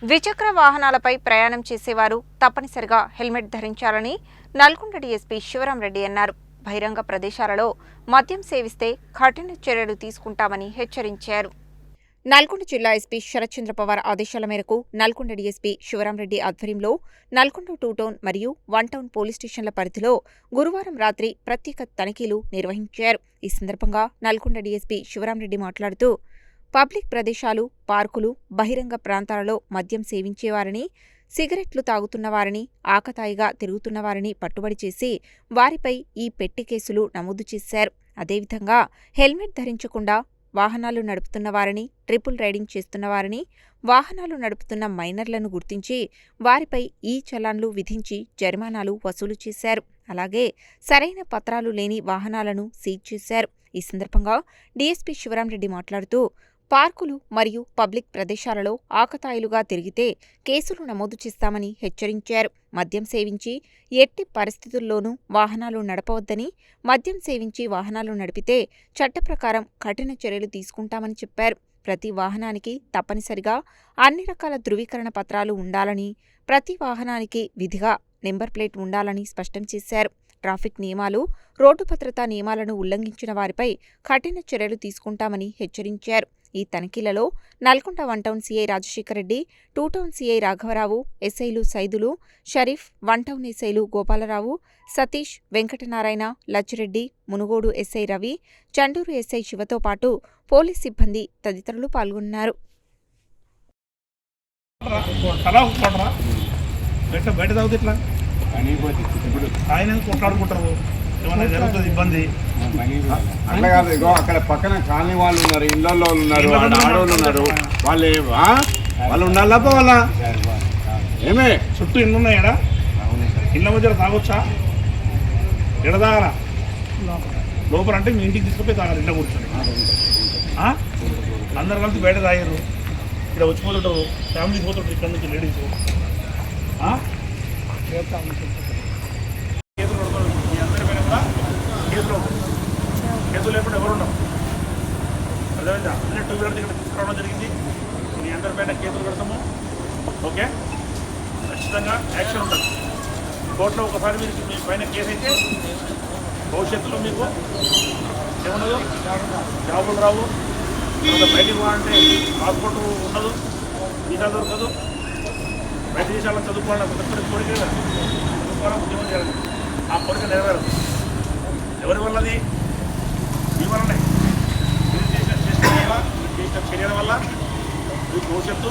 ద్విచక్ర వాహనాలపై ప్రయాణం చేసేవారు తప్పనిసరిగా హెల్మెట్ ధరించాలని నల్గొండ డీఎస్పీ శివరాంరెడ్డి అన్నారు. బహిరంగ ప్రదేశాలలో మద్యం సేవిస్తే కఠిన చర్యలు తీసుకుంటామని హెచ్చరించారు. నల్గొండ జిల్లా ఎస్పీ శరత్చంద్ర పవార్ ఆదేశాల మేరకు నల్గొండ డీఎస్పీ శివరాంరెడ్డి ఆధ్వర్యంలో నల్గొండ 2 టౌన్ మరియు 1 టౌన్ పోలీస్ స్టేషన్ల పరిధిలో గురువారం రాత్రి ప్రత్యేక తనిఖీలు నిర్వహించారు. ఈ సందర్భంగా నల్గొండ డీఎస్పీ శివరాంరెడ్డి మాట్లాడుతూ పబ్లిక్ ప్రదేశాలు, పార్కులు, బహిరంగ ప్రాంతాలలో మద్యం సేవించేవారిని, సిగరెట్లు తాగుతున్నవారిని, ఆకతాయిగా తిరుగుతున్నవారిని పట్టుబడి చేసి వారిపై ఈ పెట్టి కేసులు నమోదు చేశారు. అదేవిధంగా హెల్మెట్ ధరించకుండా వాహనాలు నడుపుతున్న వారిని, ట్రిపుల్ రైడింగ్ చేస్తున్న వారిని, వాహనాలు నడుపుతున్న మైనర్లను గుర్తించి వారిపై ఈ చలాన్లు విధించి జరిమానాలు వసూలు చేశారు. అలాగే సరైన పత్రాలు లేని వాహనాలను సీజ్ చేశారు. ఈ సందర్భంగా డీఎస్పీ శివరాంరెడ్డి మాట్లాడుతూ పార్కులు మరియు పబ్లిక్ ప్రదేశాలలో ఆకతాయిలుగా తిరిగితే కేసులు నమోదు చేస్తామని హెచ్చరించారు. మద్యం సేవించి ఎట్టి పరిస్థితుల్లోనూ వాహనాలు నడపవద్దని, మద్యం సేవించి వాహనాలు నడిపితే చట్ట ప్రకారం కఠిన చర్యలు తీసుకుంటామని చెప్పారు. ప్రతి వాహనానికి తప్పనిసరిగా అన్ని రకాల ధృవీకరణ పత్రాలు ఉండాలని, ప్రతి వాహనానికి విధిగా నెంబర్ ప్లేట్ ఉండాలని స్పష్టం చేశారు. ట్రాఫిక్ నియమాలు, రోడ్డు భద్రతా నియమాలను ఉల్లంఘించిన వారిపై కఠిన చర్యలు తీసుకుంటామని హెచ్చరించారు. ఈ తనిఖీలలో Nalgonda 1 town CI Rajasekhar Reddy, 2 town CI రాఘవరావు, ఎస్ఐలు సైదులు, షరీఫ్, 1 టౌన్ ఎస్ఐలు గోపాలరావు, సతీష్, వెంకటనారాయణ, లచ్చిరెడ్డి, మునుగోడు ఎస్ఐ రవి, చండూరు ఎస్ఐ శివతో పాటు పోలీస్ సిబ్బంది తదితరులు పాల్గొన్నారు. ఇబ్బంది అట్లా కాదు. ఇగో అక్కడ పక్కన కాలనీ వాళ్ళు ఉన్నారు, ఇళ్ళల్లో ఉన్నారు, ఆడవాళ్ళు ఉన్నారు, వాళ్ళు ఉండాలా పోవాలా? ఏమే చుట్టూ ఇల్లు ఉన్నాయా? ఇళ్ళ మధ్యలో తాగొచ్చా? ఎడ తాగరా? లోపల అంటే మీ ఇంటికి తీసుకుపోయి తాగాలి. ఇంట్లో కూర్చొని అందరు కలిసి బయట తాగారు. ఇక్కడ వచ్చిపోతుంటారు, ఫ్యామిలీస్ పోతుంటారు, ఇక్కడ నుంచి లేడీస్ కేసులు పడుతుంది. మీ అందరి పైన కూడా కేసులు లేకుండా ఎవరున్నాం అర్థమైందా? అన్ని 2 వీలర్ ఇక్కడ తీసుకురావడం జరిగింది. మీ అందరి పైన కేసులు పెడతాము. ఓకే, ఖచ్చితంగా యాక్షన్ ఉంటుంది. కోర్టులో ఒకసారి మీరు మీ పైన కేసు అయితే భవిష్యత్తులో మీకు ఏముండదు, జాబులు రావు, బయటికి పోవాలంటే పాస్పోర్ట్ ఉండదు, వీసా దొరకదు, బయట దేశాలను చదువుకోవాలని కొత్త కోరిక చదువుకోవాలని ఉద్యమం చేయాలి. ఆ కోరిక నెరవేరదు. ఎవరి వల్లది? మీ వల్లనే. మీరు చేసిన చర్యల వల్ల మీ భవిష్యత్తు